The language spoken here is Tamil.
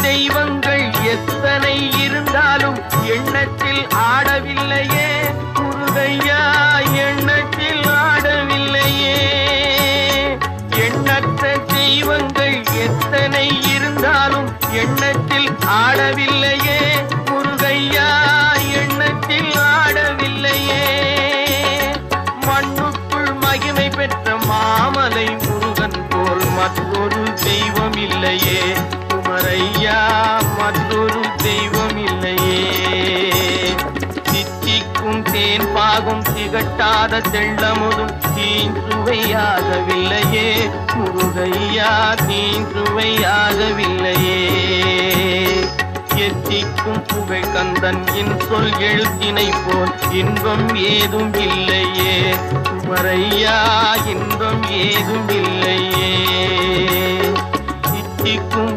தெய்வங்கள் எத்தனை இருந்தாலும் எண்ணத்தில் ஆடவில்லையே முருகையா, எண்ணத்தில் ஆடவில்லையே. எண்ணற்ற தெய்வங்கள் எத்தனை இருந்தாலும் எண்ணத்தில் ஆடவில்லையே முருகையா, எண்ணத்தில் ஆடவில்லையே. மண்ணுக்குள் மகிமை பெற்ற மாமலை முருகன் போல் மற்றொரு தெய்வம் இல்லையே குமரையா, மற்றொரு தெய்வம் இல்லையே. தித்திக்கும் தேன் பாகும் திகட்டாத தெள்ளமுதும் தீஞ்சுவையாகவில்லையே முருகையா, தீஞ்சுவையாகவில்லையே. எத்திக்கும் புகழ் கந்தன் என் சொல் எழுத்தினை போல் இன்பம் ஏதும் இல்லையே குமரையா, இன்பம் ஏதும் இல்லையே. தித்திக்கும்